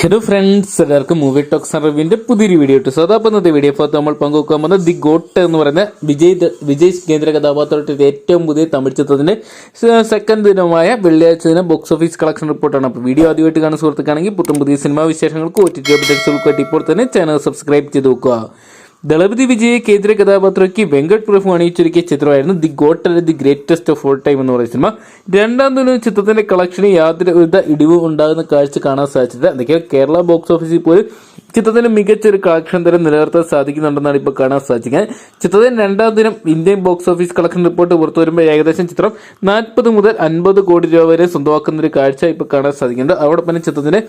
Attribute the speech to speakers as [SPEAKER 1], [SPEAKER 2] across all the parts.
[SPEAKER 1] Hello friends, എല്ലാവർക്കും movie talks റിവ്യൂവിന്റെ പുതിയൊരു video ഇട്ടു. അപ്പോൾ ഇന്നത്തെ വീഡിയോ നമ്മൾ പങ്കുവെക്കാൻ പോകുന്നത് ദി ഗോട്ട് എന്ന് പറയുന്ന വിജയ് കേന്ദ്ര കഥാപാത്രത്തിന്റെ ഏറ്റവും പുതിയ തമിഴ് ചിത്രത്തിന്റെ സെക്കൻഡ് ദിനമായ വെള്ളിയാഴ്ച ദിനം ബോക്സ് ഓഫീസ് കളക്ഷൻ റിപ്പോർട്ടാണ്. അപ്പോൾ വീഡിയോ ആദ്യമായിട്ട് കാണുന്ന സുഹൃത്തുക്കാണെങ്കിൽ പുതിയ സിനിമാ വിശേഷങ്ങൾക്ക് OTT അപ്ഡേറ്റ്സുകൾക്കായിട്ട് ഇപ്പോൾ തന്നെ ചാനൽ സബ്സ്ക്രൈബ് ചെയ്ത് നോക്കുക. ദളപതി വിജയ് കേന്ദ്ര കഥാപാത്രയ്ക്ക് വെങ്കട് പ്രഭു അണിയിച്ചൊരുക്കിയ ചിത്രമായിരുന്നു ദി ഗോട്ട് അല്ലെ the greatest of all time എന്ന് പറയുന്ന സിനിമ. രണ്ടാം ദിനം ചിത്രത്തിന്റെ കളക്ഷന് യാതൊരുവിധ ഇടിവും ഉണ്ടാകുന്ന കാഴ്ച കാണാൻ സാധിച്ചത്. എന്തൊക്കെയാണ് കേരള ബോക്സ് ഓഫീസിൽ പോലും ചിത്രത്തിന് മികച്ചൊരു കളക്ഷൻ തരം നിലനിർത്താൻ സാധിക്കുന്നുണ്ടെന്നാണ് ഇപ്പോൾ കാണാൻ സാധിക്കുന്നത്. ചിത്രത്തിന് രണ്ടാം ദിനം Indian box office collection report പുറത്തു വരുമ്പോൾ ഏകദേശം ചിത്രം 40 മുതൽ 50 കോടി രൂപ വരെ സ്വന്തമാക്കുന്ന ഒരു കാഴ്ച ഇപ്പോൾ കാണാൻ സാധിക്കുന്നുണ്ട്. അതോടൊപ്പം തന്നെ ചിത്രത്തിന്റെ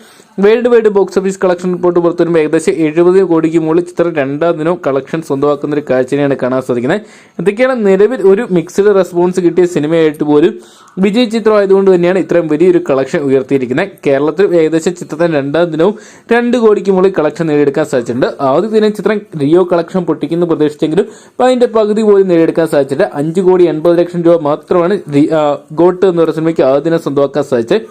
[SPEAKER 1] world wide box office collection report പുറത്തു വരുമ്പോൾ ഏകദേശം 70 കോടിക്ക് മുകളിൽ ചിത്രം രണ്ടാം ദിനം കളക്ഷൻ സ്വന്തമാക്കുന്ന ഒരു കാഴ്ചയാണ് കാണാൻ സാധിക്കുന്നത്. എന്തൊക്കെയാണ് നിലവിൽ ഒരു മിക്സ്ഡ് റെസ്പോൺസ് കിട്ടിയ സിനിമയായിട്ട് പോലും വിജയ് ചിത്രം ആയതുകൊണ്ട് തന്നെയാണ് ഇത്രയും വലിയൊരു കളക്ഷൻ ഉയർത്തിയിരിക്കുന്നത്. കേരളത്തിൽ ഏകദേശം ചിത്രത്തിന് രണ്ടാം ദിനവും 2 കോടിക്ക് മുകളിൽ കളക്ഷൻ നേടിയെടുക്കാൻ സാധിച്ചിട്ടുണ്ട്. ആദ്യ ദിനം ചിത്രം റിയോ കളക്ഷൻ പൊട്ടിക്കുന്നു പ്രതീക്ഷിച്ചെങ്കിലും അതിന്റെ പകുതി പോലും നേടിയെടുക്കാൻ സാധിച്ചിട്ട് 5,80,00,000 രൂപ മാത്രമാണ് ഗോട്ട് എന്ന് പറയുന്ന സിനിമയ്ക്ക് ആദ്യ ദിനം സ്വന്തമാക്കാൻ സാധിച്ചത്.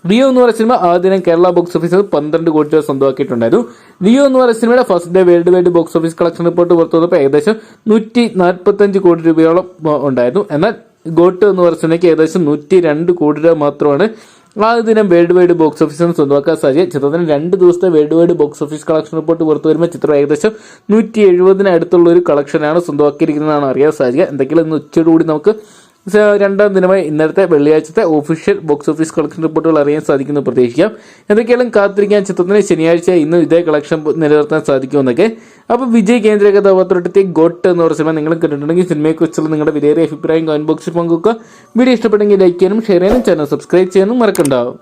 [SPEAKER 1] റിയോ എന്ന് പറയുന്ന സിനിമ ആദ്യ ദിനം കേരള ബോക്സ് ഓഫീസിൽ 12 കോടി രൂപ സ്വന്തമാക്കിയിട്ടുണ്ടായിരുന്നു. റിയോ എന്ന് പറയുന്ന സിനിമയുടെ first day world wide box office collection report പുറത്തു വന്നപ്പോൾ ഏകദേശം 145 കോടി രൂപയോളം ഉണ്ടായിരുന്നു. എന്നാൽ ഗോട്ട് എന്ന് പറയുന്ന സിനിമയ്ക്ക് ഏകദേശം 102 കോടി രൂപ മാത്രമാണ് ആദ്യ ദിനം വേൾഡ് വൈഡ് ബോക്സ് ഓഫീസിൽ സ്വന്തമാക്കാൻ സാധിച്ചത്. ചിത്രത്തിന് 2 ദിവസത്തെ world wide box office collection report പുറത്തു വരുമ്പോൾ ചിത്രം ഏകദേശം 170 അടുത്തുള്ള ഒരു കളക്ഷനാണ് സ്വന്തമാക്കിയിരിക്കുന്നതാണ് അറിയാൻ സാധിക്കുക. എന്തെങ്കിലും ഇന്ന് ഉച്ചയോടുകൂടി നമുക്ക് രണ്ടാം ദിനമായി ഇന്നലത്തെ വെള്ളിയാഴ്ചത്തെ ഒഫീഷ്യൽ ബോക്സ് ഓഫീസ് കളക്ഷൻ റിപ്പോർട്ടുകൾ അറിയാൻ സാധിക്കുന്നു പ്രതീക്ഷിക്കാം. എന്തൊക്കെയാലും കാത്തിരിക്കാൻ ചിത്രത്തിന് ശനിയാഴ്ച ഇന്ന് ഇതേ കളക്ഷൻ നിലനിർത്താൻ സാധിക്കുമെന്നൊക്കെ. അപ്പോൾ വിജയ് കേന്ദ്ര കഥാപാത്രത്തെ ഗോട്ട് എന്ന് പറയുന്ന സിനിമ നിങ്ങൾ കണ്ടിട്ടുണ്ടെങ്കിൽ സിനിമയെക്കുറിച്ചുള്ള നിങ്ങളുടെ വിലയേറിയ അഭിപ്രായം കമന്റ് ബോക്സിൽ പങ്കുവെക്കുക. വീഡിയോ ഇഷ്ടപ്പെട്ടെങ്കിൽ ലൈക്ക് ചെയ്യാനും ഷെയർ ചെയ്യാനും ചാനൽ സബ്സ്ക്രൈബ് ചെയ്യാനും മറക്കണ്ടാവും.